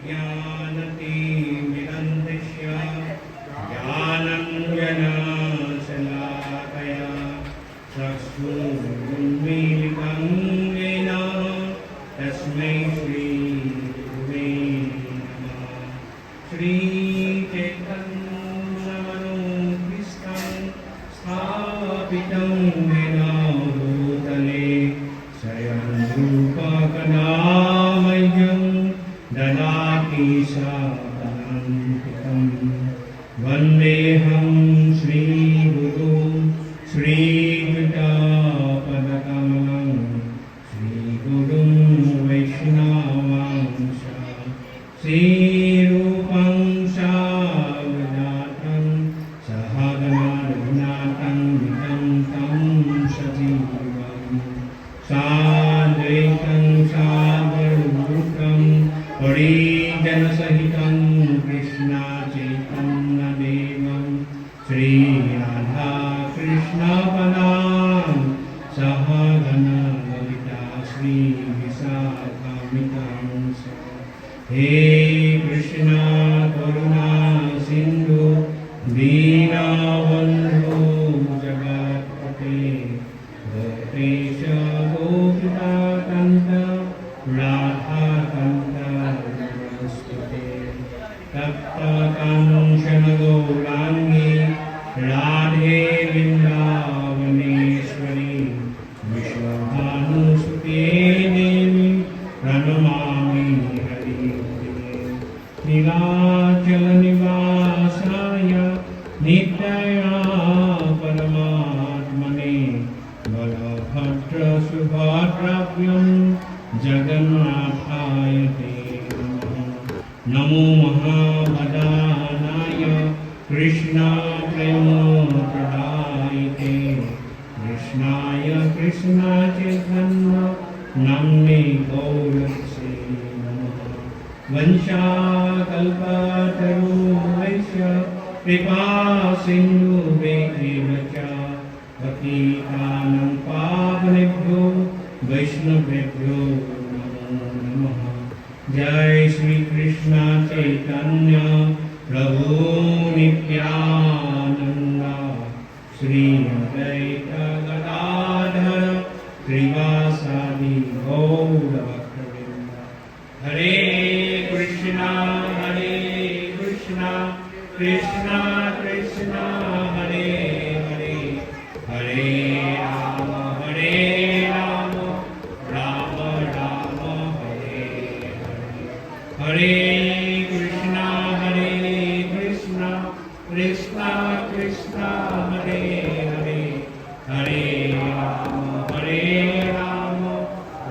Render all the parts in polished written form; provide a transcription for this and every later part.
ज्ञानतिमिरन्धस्य ज्ञानञ्जनशलाकया चक्षुरुन्मीलितं येन तस्मै श्रीगुरुवे नमः। श्रीचैतन्यमनोभीष्टं स्थापितं येन भूतले स्वयं रूपकदामह्यं ददाति सादरन्तिकं। वन्देऽहं श्रीगुरुं श्रीयुतापदकमलं श्रीगुरुं वैष्णवांश श्रीरूपं सावधातं सहगना रघुनाथं वितं तं सजीवम् साद्वैतं सागररूपं परिजनसहितं कृष्णा चैतन्यदेवं श्रीराधा कृष्णपदां सहगना ललिता श्रीविशाखान्वितांश। हे कृष्णा करुणा सिन्धु दीनबन्धो जगत्पते गोपेश गोपिकान्त राधाकान्त नमस्ते। तप्तकाञ्चन गौराङ्गी राधे वृन्दावनेश्वरी विश्वभानुसुते देवी प्रणमामि हरिप्रिये। नीलाचलनिवासाय नित्याय परमात्मने बलभद्रसुभद्राभ्यं जगन्नाथाय ते नमः। नमो महावदानाय कृष्णप्रेमप्रदायते कृष्णाय कृष्णचैतन्य नाम्ने गौरसे नमः। वंशाकल्पतरुभ्यश्च कृपासिन्धुभ्येव च पतितानां पावनेभ्यो वैष्णवेभ्यो नमो नमः। जय श्री कृष्ण चैतन्य प्रभु नित्यानंद श्री अद्वैत गदाधर श्रीवासादि गौरभक्तवृंद। हरे कृष्णा कृष्णा कृष्णा हरे हरे हरे राम राम राम हरे हरे। हरे कृष्णा कृष्णा कृष्णा हरे हरे हरे राम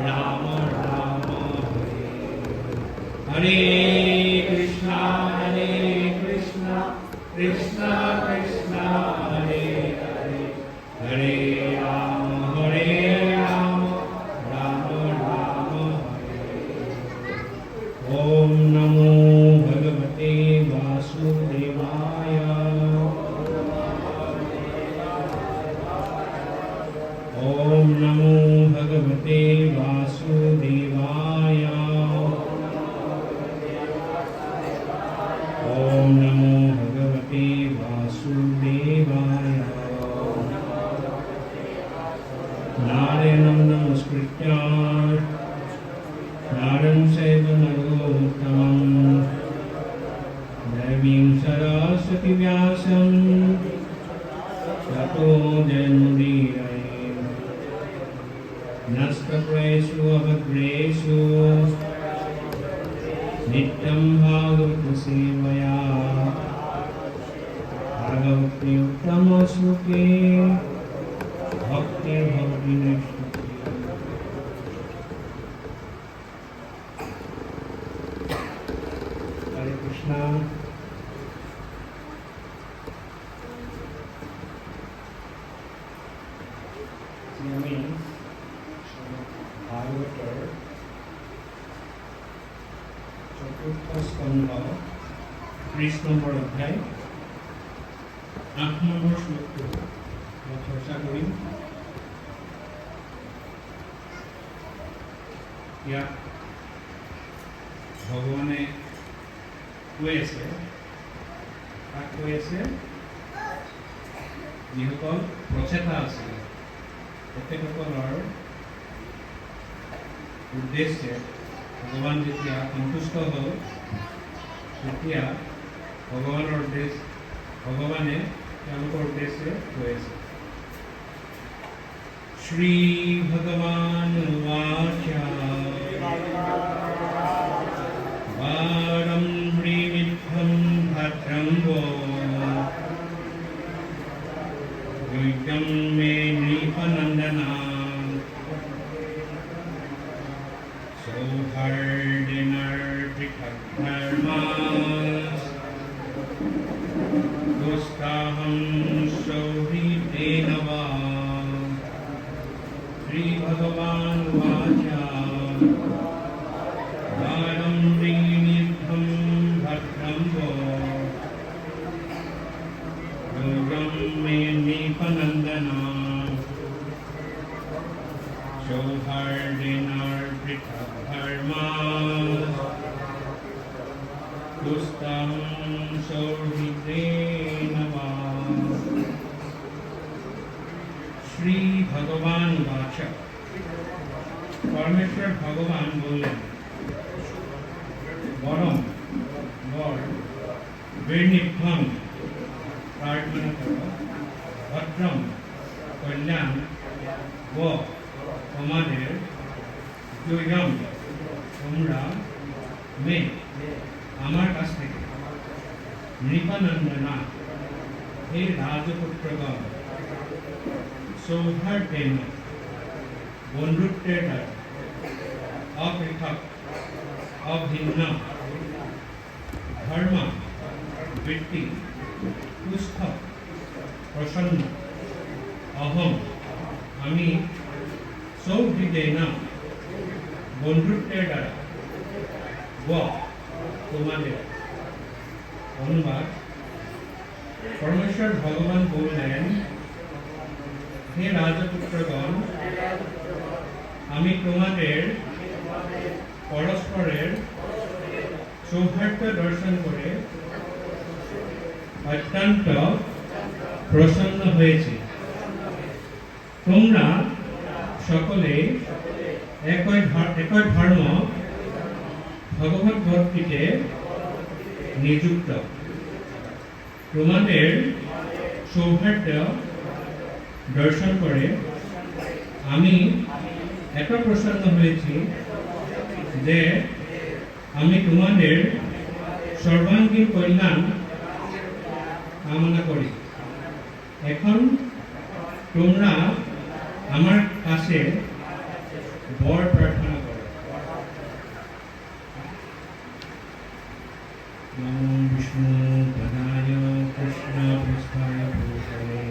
राम राम हरे हरे। कृष्णा कृष्णा कृष्णा हरे हरे हरे राम राम राम हरे। ओम नमो भगवते वासुदेवाय। ओम नमो भगवते वासुदेवाय। ओम नमो भगवते वासुदेवाय। नारायणं नमस्कृत्य नारं चैव नरोत्तमं देवीं सरस्वतीं व्यासं ततो जयमुदीरये। नस्तप्रेषु अभद्रेषु नित्यं भागवत सेवया भागवत्युत्तमश्लोके भक्तिर्भवविनश्यति। हरे कृष्णा। আমি ভাগবতের চতুর্থ স্কন্ধ 30 নম্বর অধ্যায় 8 নম্বর শ্লোকটো চর্চা কৰিম। ইয়াত ভগৱানে কৈ আছে তাক কৈ আছে যিসকল প্ৰচেতা আছিলে তেখেতসকলৰ উদ্দেশ্যে ভগৱান যেতিয়া সন্তুষ্ট হ'ল তেতিয়া ভগৱানে তেওঁলোকৰ উদ্দেশ্যে কৈ আছে শ্ৰী ভগৱান উৱাচ বাৰং হ্ৰীমিত্থং ভদ্ৰং वो युज्यं मे नृपनन्दना सौहार्दिनर्पृथग्धर्मास् दुस्ताहं सौहृदेन वा श्रीभगवान् उवाच बालं हृमित्थं भद्रं वो योगं मे नृपनन्दना सौहार्दिनर्पृथग्धर्मास् दुस्तं सौहृदेन वा श्री भगवान उवाच परमेश्वर भगवान बोलें बरम वर वृणिभ्यं प्रार्थना करो भद्रम कल्याण वो তোমাদের দুইজন তোমরা মে আমার কাছ থেকে নৃপনন্দনা হে রাজপুত্রগণ সৌহার্দ্যেন বন্ধুত্বের দ্বারা অপৃথক অভিন্ন ধর্ম বৃত্তি পুস্থ প্রসন্ন অহম আমি সৌহৃদেন বন্ধুত্বের দ্বারা তোমাদের অনুবাদ পরমেশ্বর ভগবান বললেন হে রাজপুত্রগণ আমি তোমাদের পরস্পরের সৌহার্দ্য দর্শন করে অত্যন্ত প্রসন্ন হয়েছি তোমরা সকলে একই ধর্ম ভগবত ভক্তিতে নিযুক্ত তোমাদের সৌহার্দ্য দর্শন করে আমি এত প্রসন্ন হয়েছি যে আমি তোমাদের সর্বাঙ্গীন কল্যাণ কামনা করি এখন তোমরা আমার কাছে বর প্রার্থনা করো নমো বিষ্ণু পদায় কৃষ্ণ পৃষ্ঠায় ভূষণে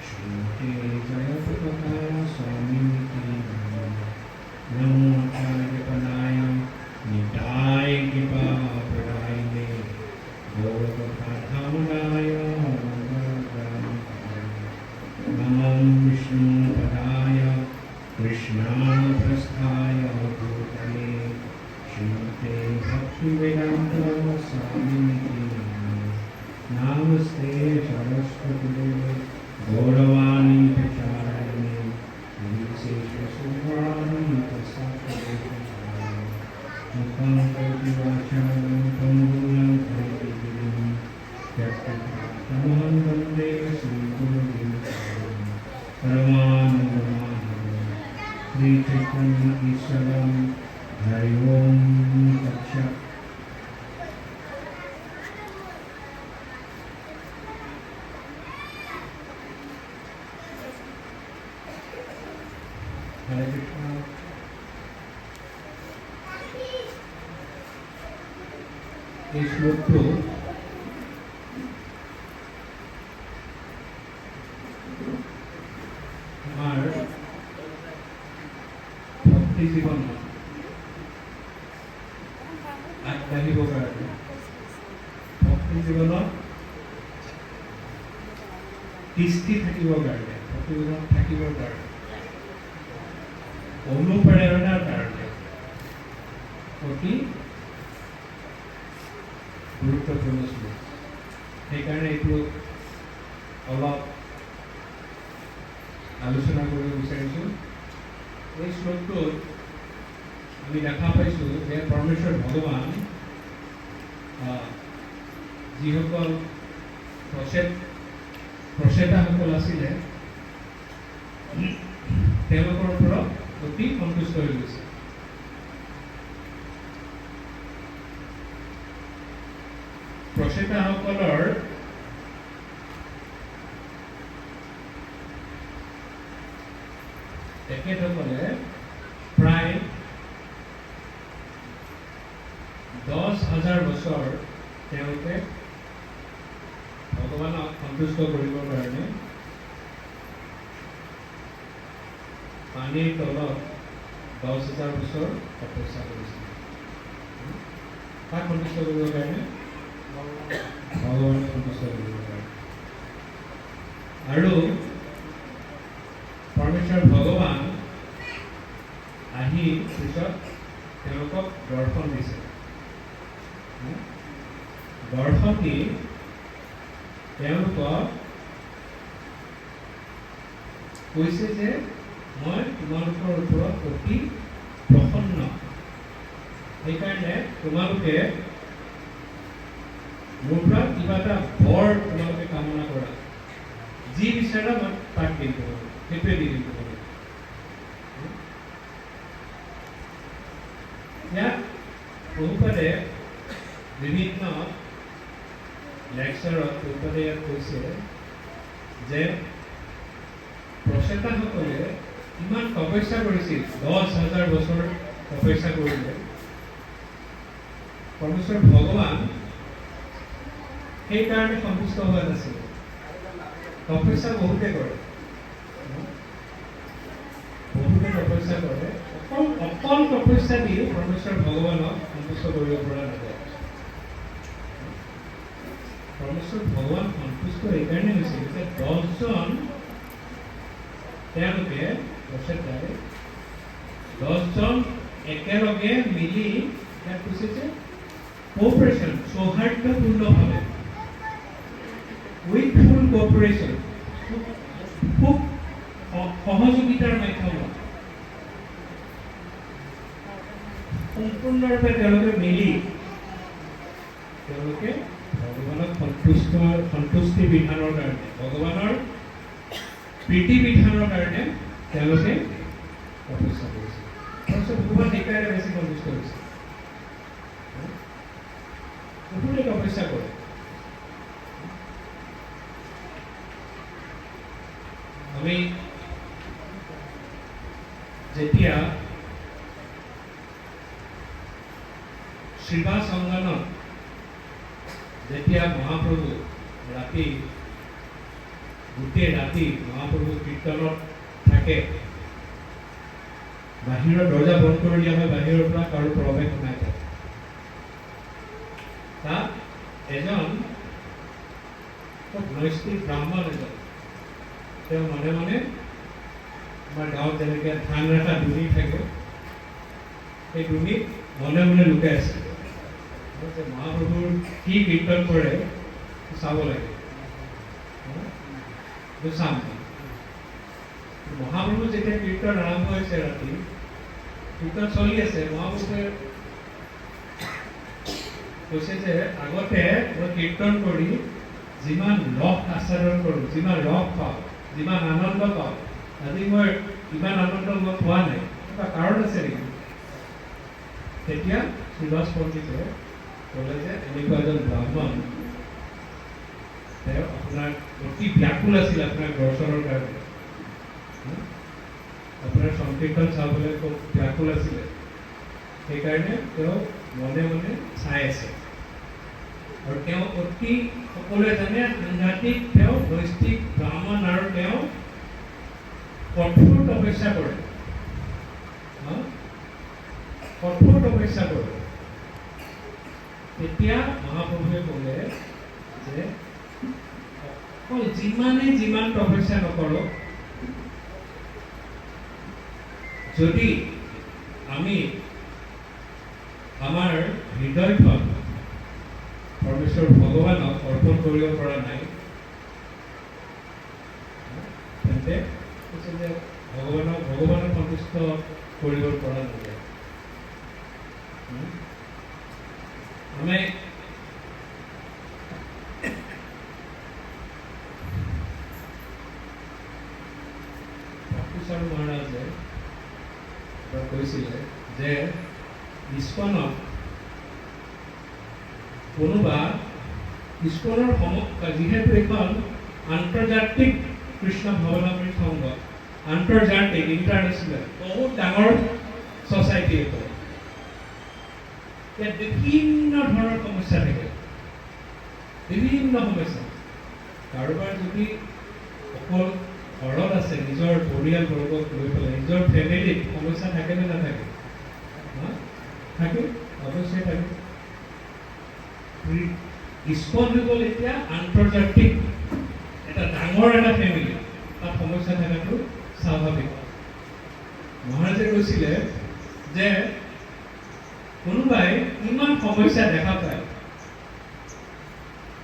শ্রীমতে জয়প্রভা স্বামী নমো আচার্য পদায় নিতায় কৃপা প্রদায়িনে গৌরকথাধামনায় नमो विष्णुपदाय कृष्णाप्रस्थाय भूतले श्रीमते भक्तिवेदान्त स्वामिने नमस्ते सरस्वती गौरवाणी प्रचारिणे विशेषसुभानि प्रसादे मुखं करोति वाचालं पङ्गुलं हरिगिरिं यत्कृपातमहं वन्दे श्रीगुरुं परमानन्दमाधवं श्रीचैतन्य ईश्वरं हरि ओं तत्सत् हरे कृष्ण এই শ্লোকটো আমার ভক্তি জীৱনত আগবাঢ়িব কাৰণে ভক্তি জীৱনত তিষ্ঠি থাকিবৰ কাৰণে ভক্তি জীৱনত থাকিবৰ কাৰণে অনুপ্ৰেৰণাৰ কাৰণে অতি গুৰুত্বপূৰ্ণ শ্লোক। সেইকাৰণে এইটো অলপ আলোচনা কৰিব বিচাৰিছোঁ। এই শ্লোকটোত আমি দেখা পাইছোঁ যে পৰমেশ্বৰ ভগৱান যিসকল প্ৰচেতাসকল আছিলে তেওঁলোকৰ ওপৰত অতি সন্তুষ্ট হৈ গৈছে। প্ৰচেতাসকলৰ তেখেতসকলে প্ৰায় 10,000 বছৰ তেওঁলোকে ভগৱানক সন্তুষ্ট কৰিবৰ কাৰণে পানীৰ তলত 10,000 বছৰ তপস্যা কৰিছিল। কাক সন্তুষ্ট কৰিবৰ কাৰণে? ভগৱানক সন্তুষ্ট কৰিবৰ কাৰণে। আৰু পৰমেশ্বৰ ভগৱান আহি পিছত তেওঁলোকক দৰ্শন দিছে। দৰ্শন দি তেওঁলোকক কৈছে যে মই তোমালোকৰ ওপৰত অতি প্ৰসন্ন, সেইকাৰণে তোমালোকে মোৰ পৰা কিবা এটা বৰ তোমালোকে কামনা কৰা, যি বিচাৰা মই তাক দিম তোমালোকে, সেইটোৱে দি দিম তোমালোকে। ইয়াত প্ৰভুপাদে বিভিন্ন লেকচাৰত প্ৰভুপাদে ইয়াত কৈছে যে প্ৰচেতাসকলে ইমান তপস্যা কৰিছিল, 10,000 বছৰ তপস্যা কৰিলে। পৰমেশ্বৰ ভগৱান সেইকাৰণে সন্তুষ্ট হোৱা নাছিল। তপস্যা বহুতে কৰে, অকল তপস্যা দি পৰমেশ্বৰ ভগৱানক সন্তুষ্ট কৰিব পৰা নাযায়। পৰমেশ্বৰ ভগৱান সন্তুষ্ট এইকাৰণে হৈছিল যে 10জন তেওঁলোকে প্ৰচেতাই 10জন একেলগে মিলি ইয়াত কৈছে যে কোঅপাৰেশ্যন, সৌহাৰ্দ্যপূৰ্ণভাৱে, উইথ ফুল কোঅপাৰেশ্যন, খুব সহযোগিতাৰ মাধ্যমত সম্পূৰ্ণৰূপে তেওঁলোকে মিলি তেওঁলোকে ভগৱানক সন্তুষ্টি বিধানৰ কাৰণে, ভগৱানৰ প্ৰীতি বিধানৰ কাৰণে তেওঁলোকে তপস্যা কৰিছে। তাৰপিছত ভগৱান সেইকাৰণে বেছি সন্তুষ্ট হৈছে। সকলোৱে তপস্যা কৰে। আমি যেতিয়া শিৱা সংগনত যেতিয়া মহাপ্ৰভু গোটেই ৰাতি মহাপ্ৰভু কীৰ্তনত থাকে, বাহিৰৰ দৰ্জা বন্ধ কৰি দিয়া হয়, বাহিৰৰ পৰা কাৰো প্ৰৱেশ নাই থাকে। তাত এজন খুব নৈষ্ঠিক ব্ৰাহ্মণ এজন, তেওঁ মনে মনে আমাৰ গাঁৱত যেনেকৈ ধান ৰখা দুনি থাকে, সেই দুনিত মনে মনে লুকাই আছে। মহাপ্ৰভুৰ কি কীৰ্তন কৰে চাব লাগে, চাম। মহাপ্ৰভু যেতিয়া কীৰ্তন আৰম্ভ হৈছে, ৰাতি কীৰ্তন চলি আছে, মহাপ্ৰভুৱে কৈছে যে আগতে মই কীৰ্তন কৰি যিমান ৰস আস্বাদন কৰোঁ, যিমান ৰস পাওঁ, যিমান আনন্দ পাওঁ, আজি মই ইমান আনন্দ মই পোৱা নাই, কিবা কাৰণ আছে নেকি? তেতিয়া সুভাষ পণ্ডিতে ক'লে যে এনেকুৱা এজন ব্ৰাহ্মণ, তেওঁ আপোনাৰ অতি ব্যাকুল আছিল আপোনাৰ দৰ্শনৰ কাৰণে, আপোনাৰ সংকীৰ্তন চাবলৈ খুব ব্যাকুল আছিলে, সেইকাৰণে তেওঁ মনে মনে চাই আছে। আৰু তেওঁ অতি, সকলোৱে জানে, সাংঘাতিক তেওঁ নৈষ্ঠিক ব্ৰাহ্মণ, আৰু তেওঁ কঠোৰ তপস্যা কৰে, কঠোৰ তপস্যা কৰে। তেতিয়া মহাপ্ৰভুৱে ক'লে যে অকল যিমান তপস্যা নকৰক, যদি আমি আমাৰ হৃদয়খন পৰমেশ্বৰ ভগৱানক অৰ্পণ কৰিব পৰা নাই, তেন্তে কৈছে যে ভগৱানক সন্তুষ্ট কৰিব পৰা নাযায়। আমি ভক্তিস্বৰূপ মহাৰাজে কৈছিলে যে ইস্কনক কোনোবা ইস্কনৰ যিহেতু এখন আন্তৰ্জাতিক কৃষ্ণ ভৱনামৃত সংঘ, আন্তৰ্জাতিক ইণ্টাৰনেশ্যনেল বহুত ডাঙৰ ছ'চাইটি এখন, ইয়াত বিভিন্ন ধৰণৰ সমস্যা থাকে, বিভিন্ন সমস্যা। কাৰোবাৰ যদি অকল ঘৰত আছে, নিজৰ পৰিয়ালবৰ্গক লৈ পেলাই নিজৰ ফেমিলিত সমস্যা থাকে নে নাথাকে? থাকে, অৱশ্যে থাকে। ইস্কন হৈ গ'ল এতিয়া আন্তৰ্জাতিক এটা ডাঙৰ এটা ফেমিলি, তাত সমস্যা থকাটো স্বাভাৱিক। মহাৰাজে কৈছিলে যে কোনোবাই ইমান সমস্যা দেখা পায়,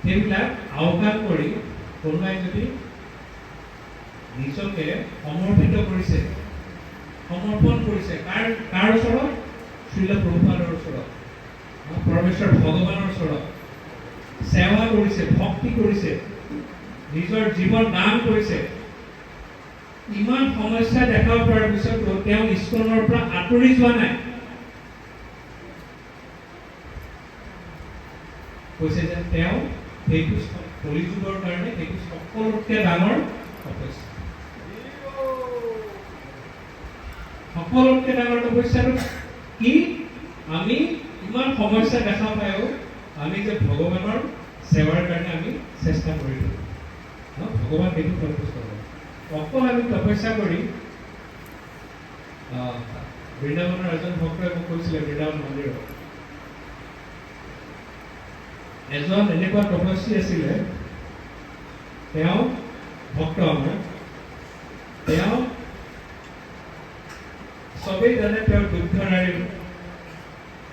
সেইবিলাক আওকাণ কৰি কোনোবাই যদি নিজকে সমৰ্পিত কৰিছে, সমৰ্পণ কৰিছে কাৰ ওচৰত? শ্ৰীল প্ৰভুপাদৰ ওচৰত, পৰমেশ্বৰ ভগৱানৰ ওচৰত সেৱা কৰিছে, ভক্তি কৰিছে, নিজৰ জীৱন দান কৰিছে, ইমান সমস্যা দেখা পোৱাৰ পিছতো তেওঁ ইস্কনৰ পৰা আঁতৰি যোৱা নাই। কৈছে যে তেওঁ সেইটো কলিযুগৰ কাৰণে সেইটো সকলোতকৈ ডাঙৰ তপস্যা। সকলোতকৈ ডাঙৰ তপস্যাটো কি? আমি ইমান সমস্যা দেখা পায়ো আমি যে ভগৱানৰ সেৱাৰ কাৰণে আমি চেষ্টা কৰি থাকোঁ, ভগৱান সেইটো সন্তুষ্ট হয়। অকল আমি তপস্যা কৰি বৃন্দাবনৰ এজন ভক্তই মোক কৈছিলে, বৃন্দাবন মন্দিৰত এজন এনেকুৱা তপস্বী আছিলে, তেওঁ ভক্ত আমাৰ, তেওঁ চবেই জানে তেওঁ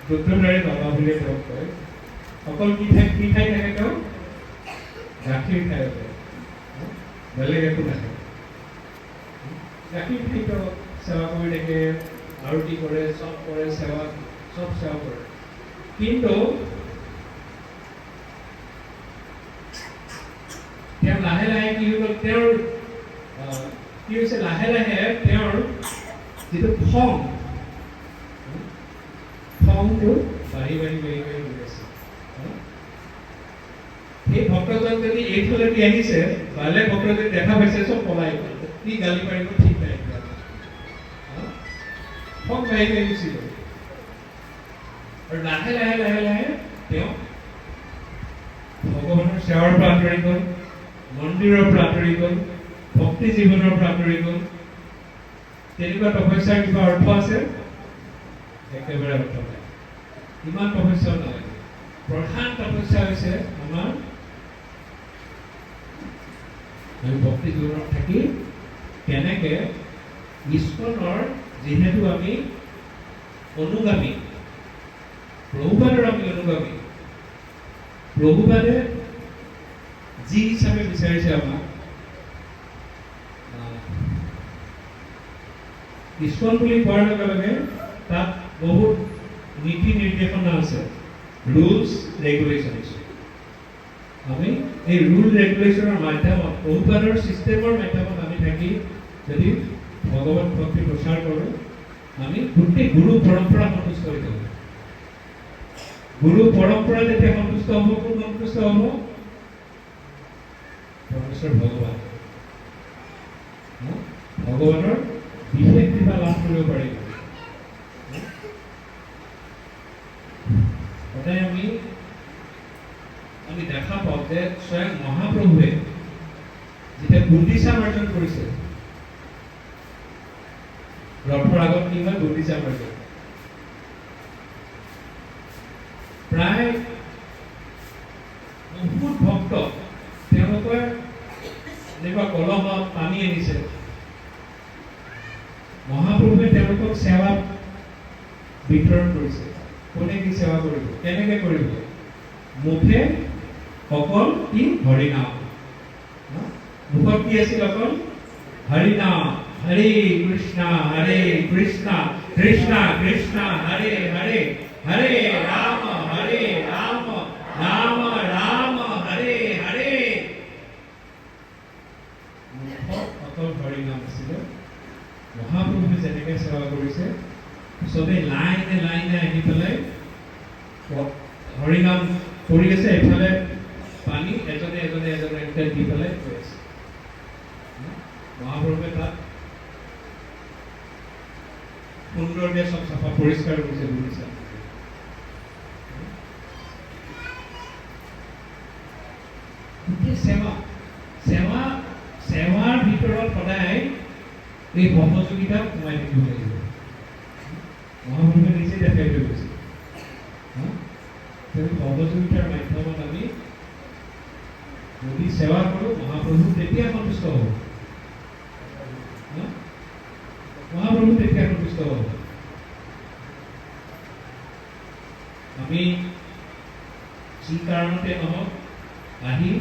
দুগ্ধধাৰী বাবা বুলিয়ে তেওঁক কয়। অকল কি খাই থাকে তেওঁ? গাখীৰ খাই থাকে, বেলেগ একো নাখায়। গাখীৰ খাই তেওঁ সেৱা কৰি থাকে, আৰতি কৰে, চব কৰে, চব সেৱা কৰে। কিন্তু তেওঁ লাহে লাহে কি হৈ গ'ল, তেওঁৰ কি হৈছে, লাহে লাহে তেওঁৰ যিটো খংটো বাঢ়ি গৈ আছে। সেই ভক্তজন যদি এইফালেদি আহিছে, বেলেগ ভক্ত যদি দেখা পাইছে, চব পলাই গ'ল, কি গালি পাৰিব ঠিক নাই, খং বাঢ়ি গুচি গ'ল। আৰু লাহে লাহে লাহে লাহে তেওঁ ভগৱানৰ সেৱাৰ পৰা আঁতৰি গ'ল, মন্দিৰৰ পৰা আঁতৰি গ'ল, ভক্তি জীৱনৰ পৰা আঁতৰি গ'ল। তেনেকুৱা তপস্যাৰ কিবা অৰ্থ আছে? একেবাৰে অৰ্থ নাই, ইমান তপস্যাও নালাগে। প্ৰধান তপস্যা হৈছে আমাৰ আমি ভক্তি জীৱনত থাকি কেনেকে ইস্কনৰ, যিহেতু আমি অনুগামী, প্ৰভুপাদৰ আমি অনুগামী, প্ৰভুপাদে যি হিচাপে বিচাৰিছে আমাক, ইস্কন বুলি কোৱাৰ লগে লগে তাত বহুত নীতি নিৰ্দেশনা আছে, ৰুলছ ৰেগুলেশ্যনছ। আমি এই ৰুল ৰেগুলেশ্যনৰ মাধ্যমত, প্ৰভুপাদৰ ছিষ্টেমৰ মাধ্যমত আমি থাকি যদি ভগৱান ভক্তি প্ৰচাৰ কৰোঁ, আমি গোটেই গুৰু পৰম্পৰা সন্তুষ্ট হৈ যাব। গুৰু পৰম্পৰা যেতিয়া সন্তুষ্ট হ'ব, কোন সন্তুষ্ট হ'ব? পৰমেশ্বৰ ভগৱান। ভগৱানৰ বিশেষ কৃপা লাভ কৰিব পাৰিব। সদায় আমি দেখা পাওঁ যে স্বয়ং মহাপ্ৰভুৱে যেতিয়া গুণ্ডিচা মাৰ্জন কৰিছে, ৰথৰ আগত কি হয়? গুণ্ডিচা মাৰ্জন। প্ৰায় বহুত ভক্ত তেওঁলোকে এনেকুৱা কলহত পানী আনিছে, মহাপ্ৰভুৱে তেওঁলোকক সেৱা বিতৰণ কৰিছে। কোনে কি সেৱা কৰিব, কেনেকে কৰিব? মুখে অকল কি হৰিনাম মুখত কি আছিল অকল হৰিনাম হৰে কৃষ্ণ কৃষ্ণ কৃষ্ণ হৰে হৰে হৰে ৰাম ৰাম ৰাম হৰে হৰে মুখত অকল হৰিনাম আছিলে মহাপ্ৰভুৱে যেনেকৈ সেৱা কৰিছে চবেই লাইনে লাইনে আহি পেলাই হৰিনাম কৰি আছে এফালে পানী এজনে এনেকৈ দি পেলাই গৈ আছে মহাপ্ৰভুৱে তাত সুন্দৰকৈ চব চাফা পৰিষ্কাৰ কৰিছে বুলিছে সেৱাৰ ভিতৰত সদায় এই সহযোগিতা সোমাই থাকিব লাগিব মহাপ্ৰভুৱে নিজে দেখাই থৈ গৈছে সহযোগিতাৰ মাধ্যমত আমি যদি সেৱা কৰোঁ মহাপ্ৰভু তেতিয়া সন্তুষ্ট হ'ব মহাপ্ৰভু তেতিয়া সন্তুষ্ট হ'ব আমি যি কাৰণতে নহওক আহি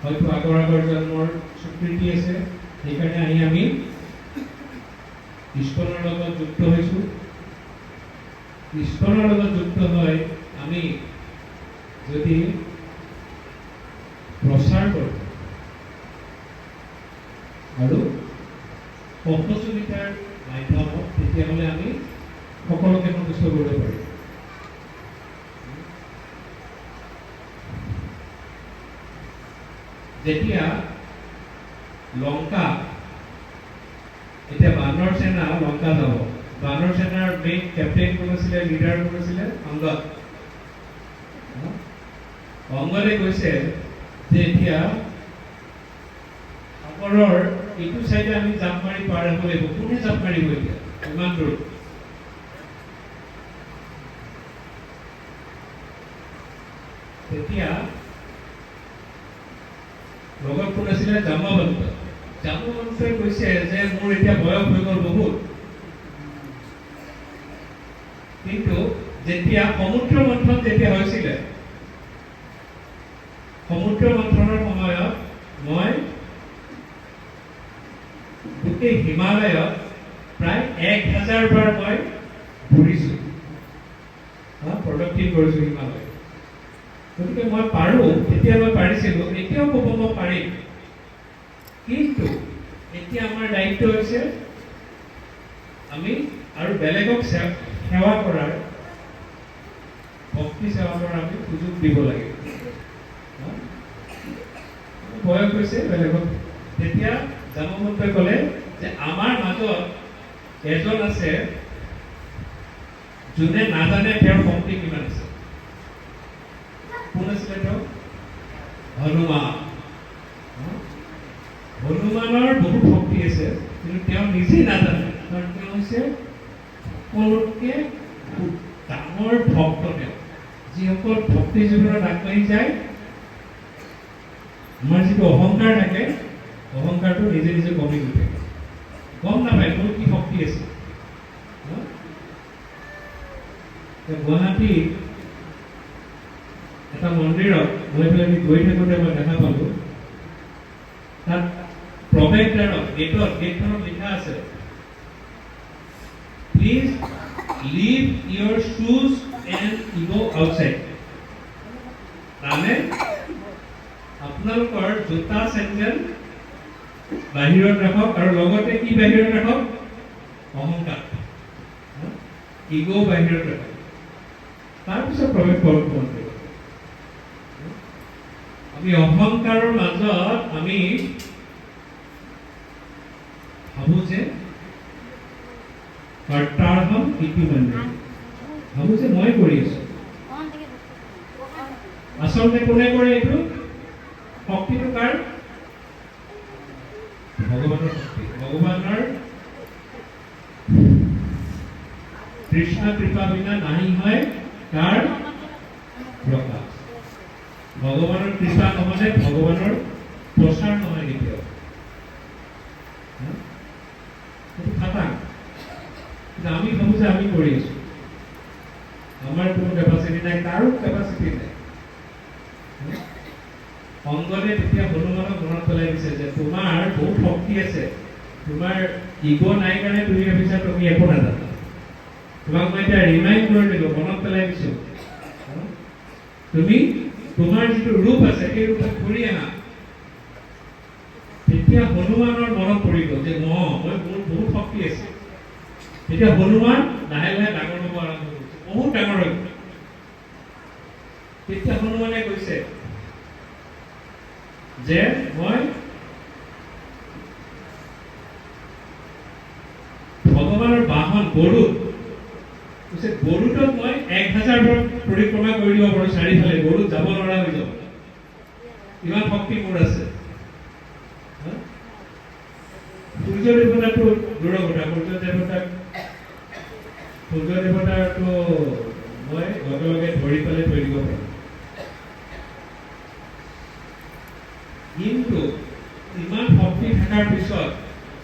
হয়তো আগৰ জন্মৰ স্বীকৃতি আছে সেইকাৰণে আহি আমি ঈশ্বৰৰ লগত যুক্ত হৈছোঁ ঈশ্বৰৰ লগত যুক্ত হৈ আমি যদি প্ৰচাৰ কৰোঁ আৰু সহযোগিতাৰ মাধ্যমত তেতিয়াহ'লে আমি সকলোকে সন্তুষ্ট কৰিব পাৰিম যেতিয়া লংকা এতিয়া বানৰ সেনা লংকা যাব বানৰ সেনাৰ মেইন কেপ্টেইন কোন আছিলে লিডাৰ কোন আছিলে অংগদ অংগদে কৈছে যে এতিয়া সাগৰৰ এইটো চাইডে আমি জাপ মাৰি পাৰ হ'ব লাগিব কোনে জাপ মাৰিব এতিয়া ইমান দূৰ তেতিয়া লগত কোন আছিলে জাম্বৱন্তই কৈছে যে মোৰ এতিয়া বয়স হৈ গ'ল বহুত কিন্তু যেতিয়া সমুদ্ৰ মন্থন যেতিয়া হৈছিলে সমুদ্ৰ মন্থনৰ সময়ত মই গোটেই হিমালয়ত প্ৰায় 1000 বাৰ মই ঘূৰিছোঁ প্ৰদক্ষিণ কৰিছোঁ হিমালয় গতিকে মই পাৰোঁ তেতিয়া মই পাৰিছিলোঁ এতিয়াও ক'ব মই পাৰিম কিন্তু এতিয়া আমাৰ দায়িত্ব হৈছে আমি আৰু বেলেগক সেৱা কৰাৰ ভক্তি সেৱা কৰাৰ আমি সুযোগ দিব লাগে বয়স হৈছে বেলেগক তেতিয়া জাম্বৱন্তই ক'লে যে আমাৰ মাজত এজন আছে যোনে নাজানে তেওঁৰ ভক্তি কিমান আছে কোন আছিলে তেওঁ হনুমানৰ বহুত ভক্তি আছে কিন্তু তেওঁ নিজে নাজানে কাৰণ তেওঁ হৈছে সকলোতকৈ ডাঙৰ ভক্ত তেওঁ যিসকল ভক্তি জীৱনত আগবাঢ়ি যায় আমাৰ যিটো অহংকাৰ থাকে অহংকাৰটো নিজে নিজে কমি গৈ থাকে গম নাপায় মোৰ কি শক্তি আছে গুৱাহাটী এটা মন্দিৰত মই পেলাই গৈ থাকোঁতে মই দেখা পালোঁ তাত প্ৰৱেশদ্বাৰত গেটখনত লিখা আছে প্লিজ লিভ ইয়ৰ শ্বুজ এণ্ড গো আউটসাইড মানে আপোনালোকৰ জোতা চেণ্ডেল বাহিৰত ৰাখক আৰু লগতে কি বাহিৰত ৰাখক অহংকাৰ ইগো বাহিৰত ৰাখক তাৰপিছত প্ৰৱেশ কৰক মন্দিৰত আমি অহংকাৰৰ মাজত আমি ভাবো যে কৰ্তাৰহম ইতি মন্দিৰ ভাবো যে মই কৰি আছো আচলতে কোনে কৰে এইটো শক্তিটো কাৰ ভগৱানৰ শক্তি ভগৱানৰ কৃষ্ণ কৃপা বিনা নাহি হয় কাৰ প্ৰকাশ ভগৱানৰ কৃপা নহ'লে ভগৱানৰ প্ৰচাৰ নহয় কেতিয়াও সেইটো খাটাং কিন্তু আমি ভাবো যে আমি কৰি আছো আমাৰ কোনো কেপাচিটি নাই কাৰো কেপাচিটি নাই অংগনে তেতিয়া হনুমানক মনত পেলাই দিছে যে তোমাৰ বহুত শক্তি আছে, তোমাৰ ইগ' নাই কাৰণে তুমি ভাবিছা তুমি একো নাজানা। তোমাক মই এতিয়া ৰিমাইণ্ড কৰি দিলো, মনত পেলাই দিছো, তুমি তোমাৰ যিটো ৰূপ আছে সেই ৰূপত ঘূৰি আহা। তেতিয়া হনুমানৰ মনত পৰিব যে মই বহুত শক্তি আছে। তেতিয়া হনুমান লাহে লাহে ডাঙৰ হ'ব আৰম্ভ কৰিছে, বহুত ডাঙৰ হৈ গ'ল। তেতিয়া হনুমানে কৈছে যে মই ভগৱানৰ বাহন গৰুত কৈছে, গৰুটোক মই 1000 বাৰ পৰিক্ৰমা কৰি দিব পাৰোঁ চাৰিওফালে, গৰুত যাব নোৱাৰা হৈ যাব, ইমান শক্তি মোৰ আছে। সূৰ্য দেৱতাটো দূৰৰ কথা, সূৰ্য দেৱতাৰটো মই লগে লগে ধৰি পেলাই থৈ দিব পাৰোঁ। কিন্তু ইমান শক্তি থকাৰ পিছত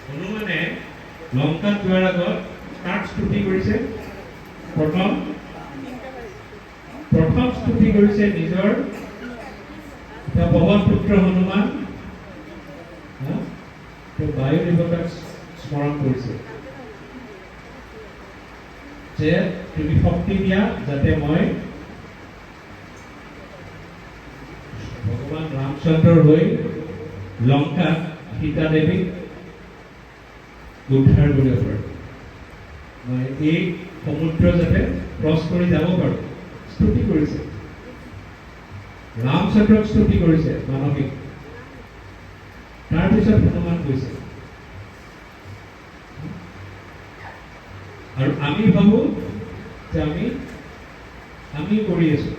হনুমানে লংকাত যোৱাৰ আগত কাক স্তুতি কৰিছে? প্ৰথম স্তুতি কৰিছে নিজৰ পৱন পুত্ৰ হনুমান, বায়ু দেৱতাক স্মৰণ কৰিছে যে তুমি শক্তি দিয়া যাতে মই ভগৱান ৰামচন্দ্ৰৰ হৈ লংকাত সীতা দেৱীক উদ্ধাৰ কৰিব পাৰোঁ, মই এই সমুদ্ৰ যাতে ক্ৰছ কৰি যাব পাৰোঁ। স্তুতি কৰিছে, ৰামচন্দ্ৰক স্তুতি কৰিছে মানসিক। তাৰপিছত হনুমান কৈছে, আৰু আমি ভাবো যে আমি কৰি আছো।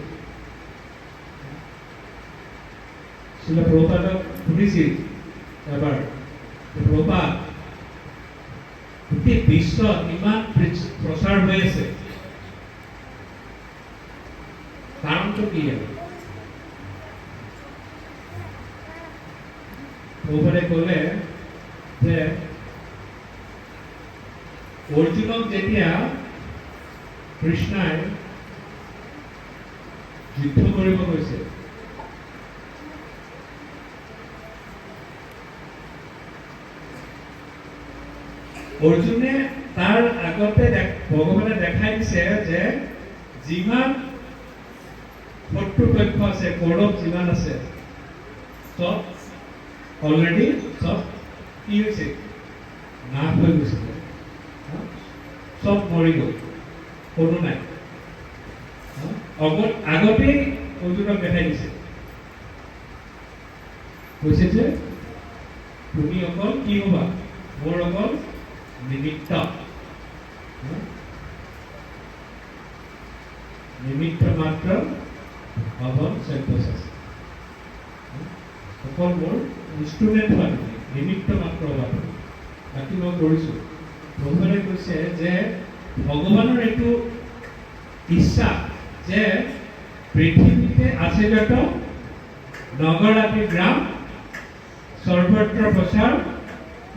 শিল প্ৰভুপাদক শুনিছিল এবাৰ, প্ৰভুপাদ গোটেই বিশ্বত ইমান প্ৰচাৰ হৈ আছে, কাৰণটো কি? প্ৰভুপাদে ক'লে যে অৰ্জুনক যেতিয়া কৃষ্ণই যুদ্ধ কৰিব গৈছে, অৰ্জুনে তাৰ আগতে ভগৱানে দেখাই দিছে যে যিমান শত্ৰুপক্ষ আছে, কৌৰৱ যিমান আছে, চব অলৰেডি চব কি হৈছে? নাশ হৈ গৈছে, চব মৰি গ'ল, কোনো নাই। আগতেই অৰ্জুনক দেখাই দিছে, কৈছে যে তুমি অকল কি হবা? মোৰ অকল নিমিত্ত মাত্ৰ ভগৱান সব্যসাচী, অকল মোৰ ইনষ্ট্ৰুমেণ্ট হোৱা তুমি, নিমিত্ত মাত্ৰ হোৱা তুমি, বাকী মই কৰিছো। ভগৱানে কৈছে যে ভগৱানৰ এইটো ইচ্ছা যে পৃথিৱীতে আছে যত নগৰ আদি গ্ৰাম সৰ্বত্ৰ প্ৰচাৰ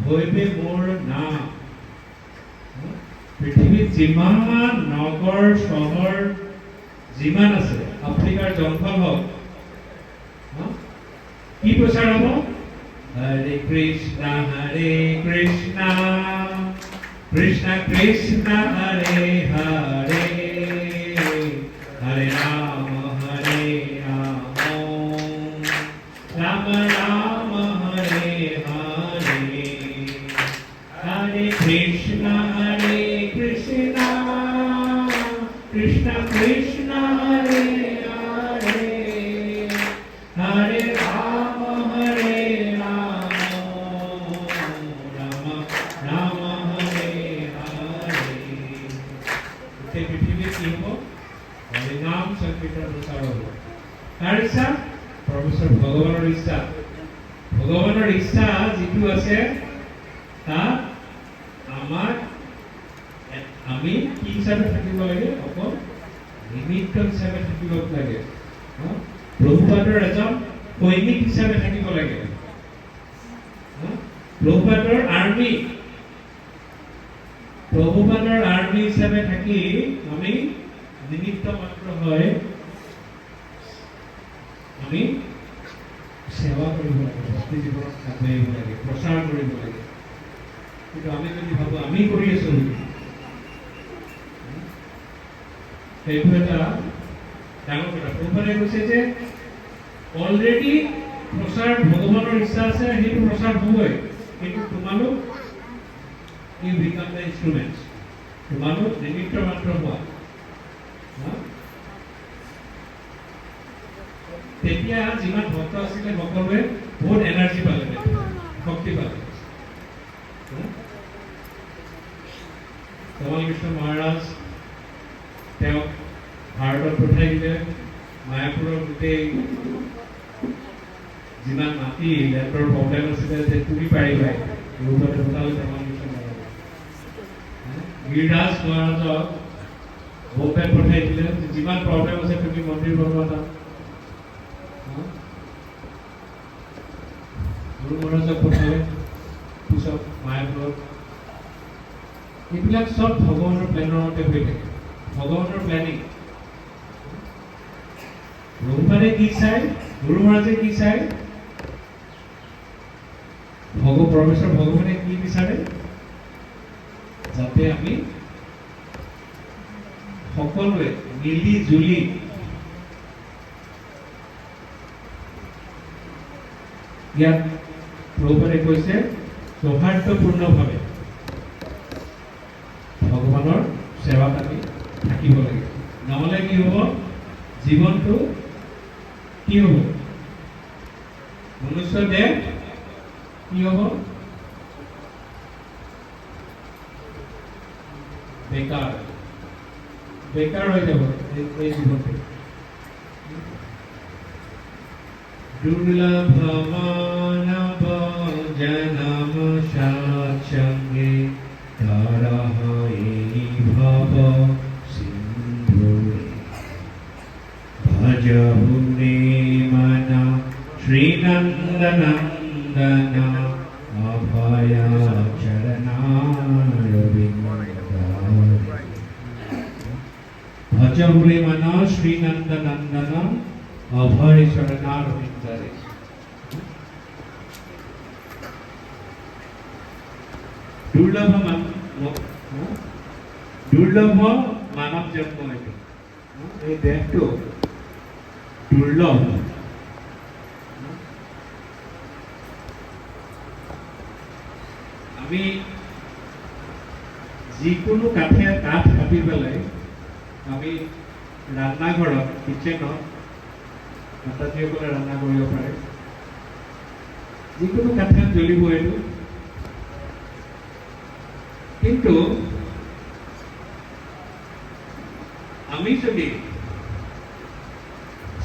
হৈবে মোৰ নাম। পৃথিৱীত যিমান নগৰ চহৰ যিমান আছে, আফ্ৰিকাৰ জংঘল হওক, কি প্ৰচাৰ হ'ব? হৰে কৃষ্ণ কৃষ্ণ কৃষ্ণ হৰে হৰে, হৰে ৰাম রাম রাম হরে হরে, হরে কৃষ্ণ কৃষ্ণ কৃষ্ণ হরে হরে, হরে রাম রাম রাম হরে হরে। পৃথিবীর কি হব? হরে নাম সংকীর্তন প্রচার হব। কার ইচ্ছা? পৰমেশ্বৰ ভগৱানৰ ইচ্ছা। ভগৱানৰ ইচ্ছা যিটো আছে তাত আমি কি হিচাপে থাকিব লাগে? অকল নিমিত্ত হিচাপে থাকিব লাগে। প্ৰভুপাদৰ এজন সৈনিক হিচাপে থাকিব লাগে। প্ৰভুপাদৰ আৰ্মি হিচাপে থাকি আমি নিমিত্ত মাত্ৰ হয়, আমি সেৱা কৰিব লাগে, ভক্তি জীৱনত আগবাঢ়িব লাগে, প্ৰচাৰ কৰিব লাগে। কিন্তু আমি যদি ভাবোঁ আমি কৰি আছোঁ বুলি, সেইটো এটা ডাঙৰ কথা। প্ৰভুপাদে কৈছে যে অলৰেডি প্ৰচাৰ ভগৱানৰ ইচ্ছা আছে, সেইটো প্ৰচাৰ হ'বই, কিন্তু তোমালোক ইউ বিকাম দ্য ইনষ্ট্ৰুমেণ্টছ, তোমালোক নিমিত্ত মাত্ৰ হোৱা। তেতিয়া যিমান ভক্ত আছিলে সকলোৱে বহুত এনাৰ্জি পালে, শক্তি পালে। কমল কৃষ্ণ মহাৰাজ তেওঁক ভাৰতত পঠাই দিলে। মায়াপুৰৰ গোটেই যিমান মাটি লেণ্ডৰ প্ৰব্লেম আছিলে যে পুৰি পাৰিবাই, ৰূপতে পঠালে কমল কৃষ্ণ মহাৰাজ। গিৰিৰাজ মহাৰাজক বম্বে পঠাই দিলে, যিমান প্ৰব্লেম আছে তুমি মন্দিৰ বনোৱা তাত। গুৰু মহাৰাজক পঠালে পিছত মায়াপুৰত। এইবিলাক চব ভগৱানৰ প্লেনৰ মতে হৈ থাকে, ভগৱানৰ প্লেনিং। প্ৰভুপাদে কি চাই, গুৰু মহাৰাজে কি চাই, পৰমেশ্বৰ ভগৱানে কি বিচাৰে, যাতে আমি সকলোৱে মিলি জুলি ইয়াত প্ৰভুপাদে কৈছে সৌহাৰ্দ্যপূৰ্ণভাৱে ভগৱানৰ সেৱাত আমি থাকিব লাগে। নহ'লে কি হ'ব, জীৱনটো কি হ'ব, মনুষ্য দেহ কি হ'ব, বেকাৰ বেকাৰ হৈ যাব এই জীৱনটো। দুৰ্লভ মানৱ জনম সৎসঙ্গে তাৰহ এই ভব সিন্ধুৰে ভজহু ৰে মন শ্ৰীনন্দনন্দন অভয় চৰণাৰবিন্দ। ভজহু ৰে মন শ্ৰীনন্দনন্দন অভয় চৰণাৰবিন্দৰে। দুৰ্লভ মানৱ জন্ম এইটো, এই দেহটো দুৰ্লভ। আমি যিকোনো কাঠ কাটি পেলাই আমি ৰান্নাঘৰত, কিচেনত মাতাজীসকলে ৰান্না কৰিব পাৰে, যিকোনো কাঠত জ্বলিব এইটো। কিন্তু আমি যদি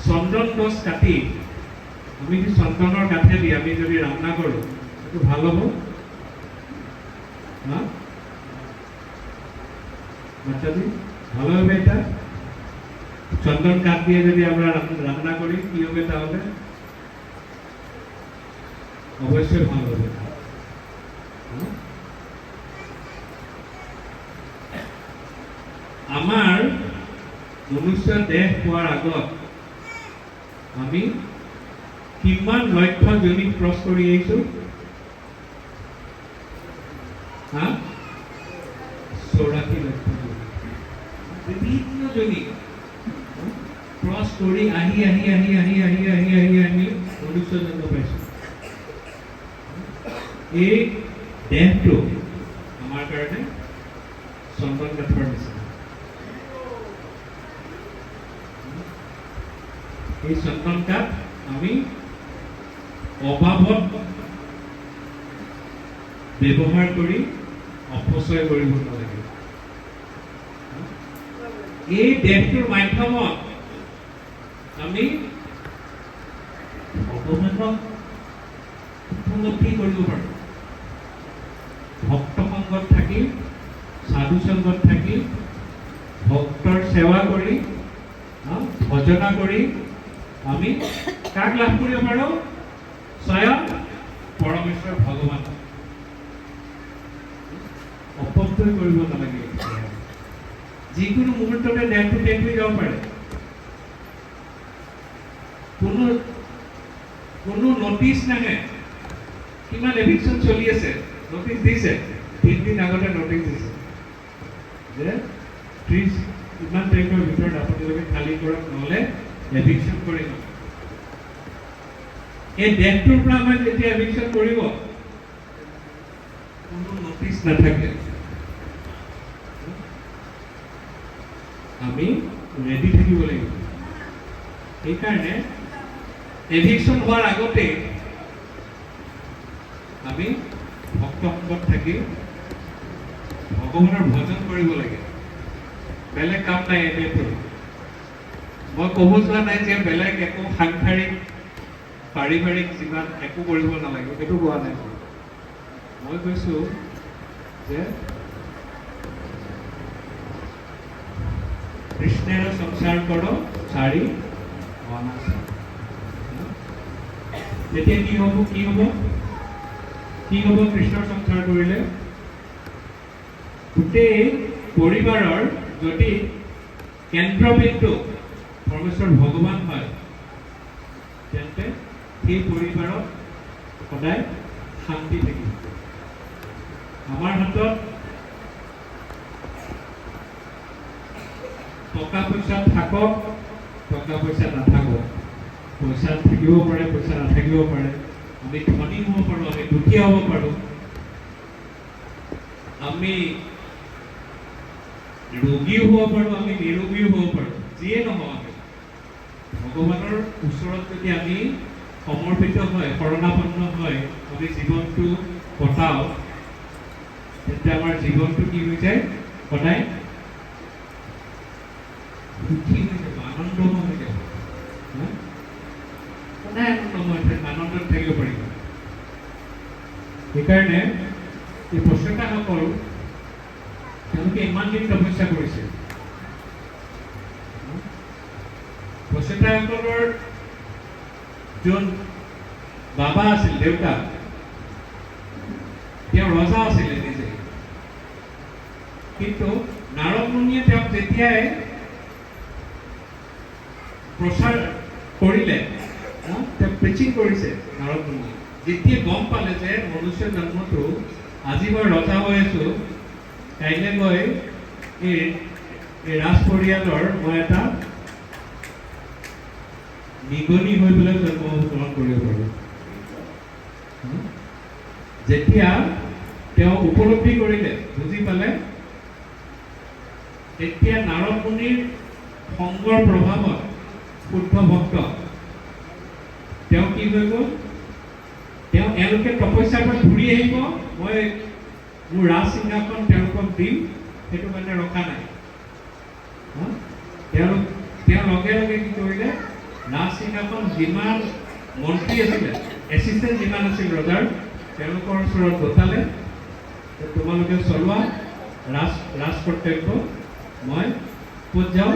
চন্দন গছ কাটি আমি যদি চন্দনৰ কাঠেদি আমি যদি ৰান্না কৰোঁ, সেইটো ভাল হ'ব না? মাতাজী ভালো হবে এটা? চন্দন কাঠ দিয়ে যদি আমরা রান্না করি কি হবে তাহলে? অবশ্যই ভালো হবে। আমার মনুষ্য দেহ পোৱাৰ আগত আমি কিমান লক্ষ জনীক ক্ৰছ কৰি আহিছো? 84 লক্ষ বিভিন্ন জনীক ক্ৰছ কৰি আহি মনুষ্য জন্ম পাইছো। এই দেহটো আমাৰ কাৰণে চন্দন কাঠৰ নিচিনা। এই চন্দন কাঠ আমি অভাৱত ব্যৱহাৰ কৰি অপচয় কৰিব নালাগে। এই দেহটোৰ মাধ্যমত আমি ভগৱানক উপলব্ধি কৰিব পাৰোঁ। ভক্ত সংগত থাকি, সাধু সংগত থাকি, ভক্তৰ সেৱা কৰি, ভজনা কৰি আমি কাক লাভ কৰিব পাৰোঁ? স্বয়ং পৰমেশ্বৰ ভগৱান। অপব্যয় কৰিব নালাগে। যিকোনো মুহূৰ্ততে দেহটো শেষ হৈ যাব পাৰে। কোনো কোনো নটিচ নাহে কিমান এভিকশ্যন চলি আছে নটিচ দিছে 3 দিন আগতে নটিচ দিছে যে 30 ইমান টাইমৰ ভিতৰত আপোনালোকে খালী কৰক নহ'লে এভিকশ্যন কৰিব এই ডেটটোৰ পৰা আমাৰ যেতিয়া এভিকশ্যন কৰিব কোনো নটিচ নাথাকে আমি ৰেডি থাকিব লাগিব সেইকাৰণে এভিকশ্যন হোৱাৰ আগতে আমি ভক্তসংগত থাকি ভগৱানৰ ভজন কৰিব লাগে বেলেগ কাম নাই এনেতো মই ক'ব যোৱা নাই যে বেলেগ একো সাংসাৰিক পাৰিবাৰিক যিমান একো কৰিব নালাগে সেইটো কোৱা নাই মই কৈছোঁ যে কৃষ্ণেৰ সংসাৰ কৰ চাৰি অনাচাৰ তেতিয়া কি হ'ব কৃষ্ণৰ সংসাৰ কৰিলে গোটেই পৰিবাৰৰ যদি কেন্দ্ৰবিন্দু পৰমেশ্বৰ ভগৱান হয় তেন্তে সেই পৰিবাৰত সদায় শান্তি থাকিব আমাৰ হাতত টকা পইচা থাকক টকা পইচা নাথাকক পইচা থাকিব পাৰে পইচা নাথাকিব পাৰে আমি ধনী হ'ব পাৰোঁ আমি দুখীয়া হ'ব পাৰোঁ আমি ৰোগীও হ'ব পাৰোঁ আমি নিৰোগীও হ'ব পাৰোঁ যিয়ে নহওঁ আমি ভগৱানৰ ওচৰত যদি আমি সমৰ্পিত হয় শৰণাপন্ন হয় আমি জীৱনটো কটাওঁ তেন্তে আমাৰ জীৱনটো কি হৈ যায় সদায় সুখী হৈ যাব আনন্দময় হৈ যাব সদায় আনন্দত থাকিব পাৰিব সেইকাৰণে এই প্ৰচেতাসকল তেওঁলোকে ইমান দিন তপস্যা কৰিছে প্ৰচেতাসকলৰ যোন বাবা আছিল দেউতা তেওঁ ৰজা আছিলে নিজে কিন্তু নাৰদ মুনিয়ে তেওঁক যেতিয়াই প্ৰচাৰ কৰিলে তেওঁ প্ৰিচিং কৰিছে নাৰদ মুনিয়ে যেতিয়া গম পালে যে মনুষ্য জন্মটো আজি মই ৰজা হৈ আছো কাইলৈ গৈ এই ৰাজ পৰিয়ালৰ মই এটা নিগনি হৈ পেলাই জন্মগ্ৰহণ কৰিব পাৰোঁ যেতিয়া তেওঁ উপলব্ধি কৰিলে বুজি পালে তেতিয়া নাৰদ মুনিৰ সংগৰ প্ৰভাৱত শুদ্ধ ভক্ত তেওঁ কি হৈ গ'ল তেওঁ এওঁলোকে তপস্যাৰ পৰা ঘূৰি আহিব মই মোৰ ৰাজ সিংহাসন তেওঁলোকক দিম সেইটো কাৰণে ৰখা নাই তেওঁ লগে লগে কি কৰিলে ৰাজ সিংহাসন যিমান মন্ত্ৰী আছিলে এছিষ্টেণ্ট যিমান আছিল ৰজাৰ তেওঁলোকৰ ওচৰত গতালে তোমালোকে চলোৱা ৰাজ কৰ্তব্য মই ক'ত যাওঁ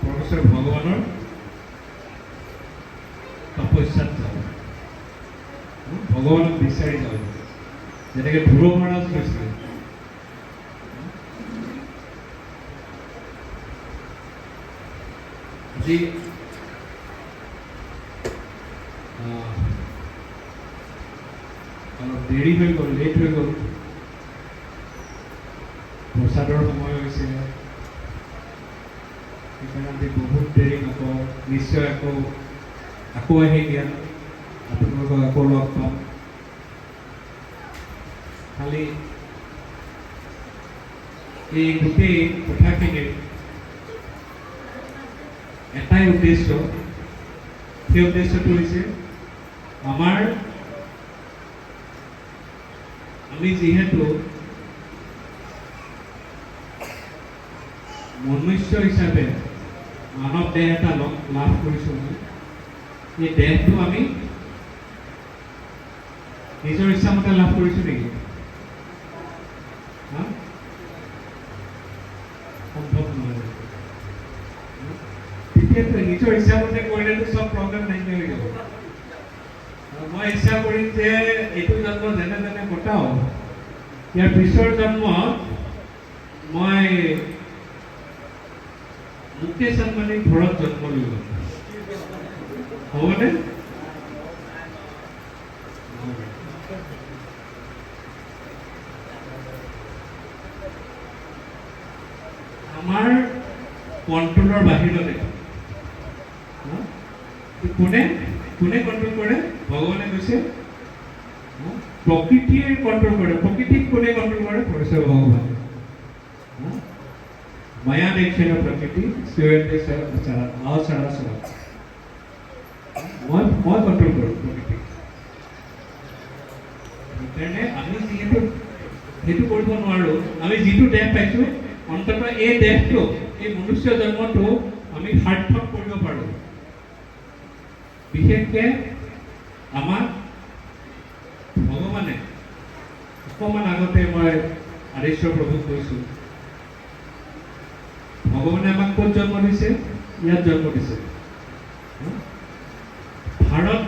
পৰমেশ্বৰ ভগৱানৰ তপস্যাত যাওঁ ভগৱানক বিচাৰি যাওঁ যেনেকৈ ধ্ৰুৱ মহাৰাজ কৈছিলে আজি অলপ দেৰি হৈ গ'ল লেট হৈ গ'ল প্ৰসাদৰ সময় হৈছে সেইকাৰণে বহুত দেৰি নকওঁ নিশ্চয় আকৌ আহি দিয়া আপোনালোকক আকৌ লগ পাম খালি এই গোটেই কথাখিনিৰ এটাই উদ্দেশ্য সেই উদ্দেশ্যটো হৈছে আমি যিহেতু মনুষ্য হিচাপে মানৱ দেহ এটা লাভ কৰিছোঁ এই দেহটো আমি নিজৰ ইচ্ছামতে লাভ কৰিছোঁ নেকি সম্ভৱ নহয় তেতিয়াতো নিজৰ ইচ্ছামতে কৰিলেতো চব প্ৰব্লেম নাইকিয়া হৈ যাব মই ইচ্ছা কৰিম যে এইটো জন্ম যেনে তেনে কটাওঁ ইয়াৰ পিছৰ জন্মত মই মুকেশ আম্বানীৰ ঘৰত জন্ম লৈ গ'ল হ'বনে কণ্ট্ৰলৰ বাহিৰতে। কোনে কোনে কণ্ট্ৰল কৰে? ভগৱানে কৈছে প্ৰকৃতিয়ে কণ্ট্ৰল কৰে। প্ৰকৃতিক কোনে কণ্ট্ৰল কৰে? কৈছে ভগৱানে। মায়া দেখিছে প্ৰকৃতি মই কণ্ট্ৰল কৰোঁ প্ৰকৃতিক। সেইকাৰণে আমি যিহেতু সেইটো কৰিব নোৱাৰোঁ, আমি যিটো দেহ পাইছোঁ অন্ততঃ এই দেহটো, এই মনুষ্য জন্মটো আমি সাৰ্থক কৰিব পাৰোঁ। বিশেষকৈ আমাক ভগৱানে অকণমান আগতে মই আদেশ্বৰ প্ৰভুক কৈছোঁ, ভগৱানে আমাক ক'ত জন্ম দিছে? ইয়াত জন্ম দিছে। ভাৰত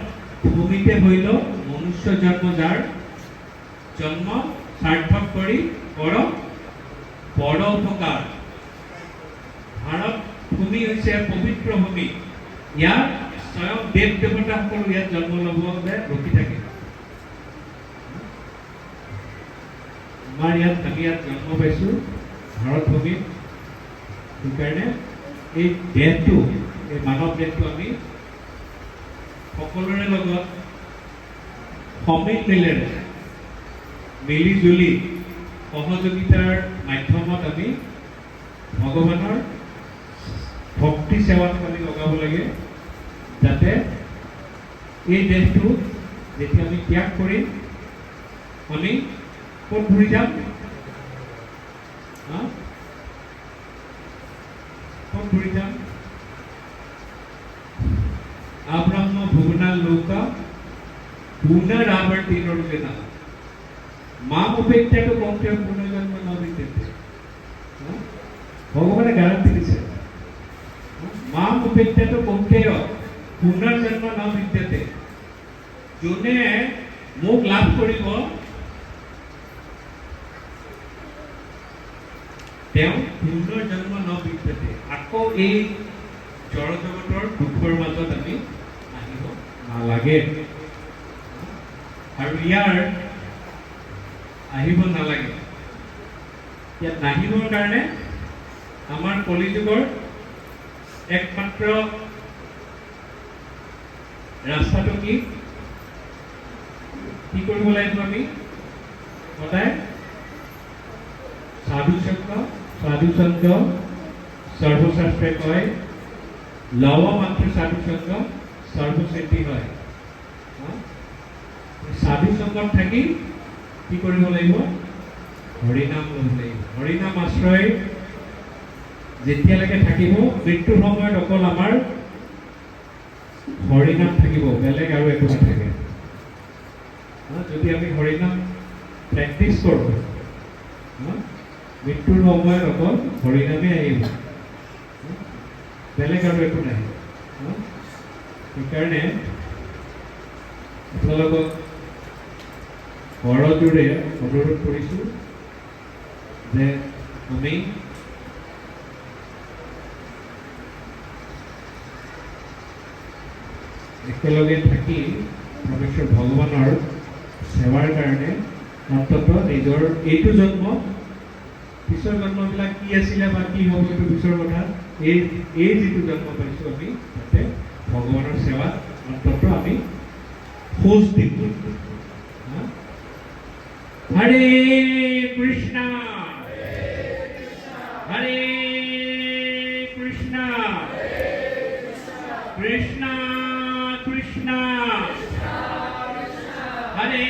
ভূমিতে হইল মনুষ্য জন্ম যাৰ, জন্ম সাৰ্থক কৰি কৰ বৰ উপকাৰ। ভাৰত ভূমি হৈছে পবিত্ৰ ভূমি। ইয়াত স্বয়ং দেৱ দেৱতাসকলো ইয়াত জন্ম ল'ব বাবে ৰখি থাকে। আমাৰ ইয়াত আমি ইয়াত জন্ম পাইছোঁ ভাৰত ভূমিত। সেইকাৰণে এই দেহটো, এই মানৱ দেহটো আমি সকলোৰে লগত সমিলমিলেৰে মিলি জুলি সহযোগিতাৰ মাধ্যমত আমি ভগৱানৰ ভক্তি সেৱাত আমি লগাব লাগে, যাতে এই দেহটো যেতিয়া আমি ত্যাগ কৰিম আমি ক'ত ঘূৰি যাম? ক'ত ঘূৰি যাম? আব্ৰাহ্ম ভুবনাল নৌকা পুনৰাবৰ্তিত মাম অপেক্ষাটো কমতে পুনৰ্জন্ম ন বিদ্যতে। ভগৱানে গ্যাৰান্টি দিছে, মাম অপেক্ষাটো কমতে পুনৰ্জন্ম ন বিদ্যতে। যোনে মোক লাভ কৰিব তেওঁ পুনৰ্জন্ম ন বিদ্যতে। আকৌ এই জড় জগতৰ দুখৰ মাজত আমি আহিব নালাগে। আৰু ইয়াৰ আহিব নালাগে। ইয়াত নাহিবৰ কাৰণে আমাৰ কলিযুগৰ একমাত্ৰ ৰাস্তাটো কি কৰিব লাগিব? আমি সদায় সাধুসংগ সৰ্বশাস্ত্ৰে কয় লব মাত্ৰ সাধুসংগ সৰ্বসিদ্ধি হয়। সাধুসংগত থাকি কি কৰিব লাগিব? হৰিনাম ল'ব লাগিব। হৰিনাম আশ্ৰয় যেতিয়ালৈকে থাকিব, মৃত্যুৰ সময়ত অকল আমাৰ হৰিনাম থাকিব, বেলেগ আৰু একো নাথাকে। যদি আমি হৰিনাম প্ৰেক্টিছ কৰোঁ, মৃত্যুৰ সময়ত অকল হৰিনামে আহিব, বেলেগ আৰু একো নাহে। সেইকাৰণে আপোনালোকক কৰজোৰে অনুৰোধ কৰিছোঁ যে আমি একেলগে থাকি পৰমেশ্বৰ ভগৱানৰ সেৱাৰ কাৰণে অন্ততঃ নিজৰ এইটো জন্ম, পিছৰ জন্মবিলাক কি আছিলে বা কি হ'ব এইটো পিছৰ কথা, এই যিটো জন্ম পাইছোঁ আমি তাতে ভগৱানৰ সেৱাত অন্ততঃ আমি খোজ দিম। হৰে কৃষ্ণ হৰে কৃষ্ণ কৃষ্ণ কৃষ্ণ হরে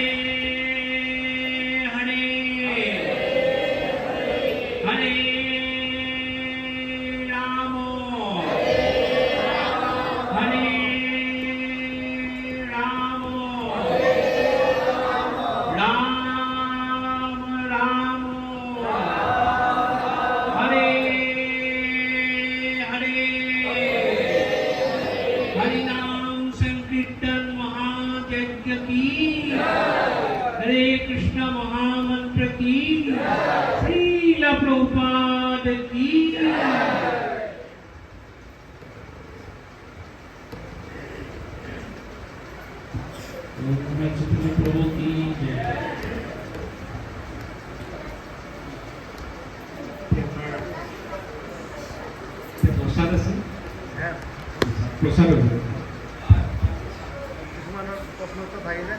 হরে হরে রাম হরে রাম রাম রাম হরে হরে হরি নাম সংकीर्तन महायज्ञ की, हरे कृष्ण महामंत्र की, श्रील प्रभुपाद की। प्रभु की প্ৰচাৰ হ'ব। কিছুমানৰ প্ৰশ্ন উত্তৰ থাকিলে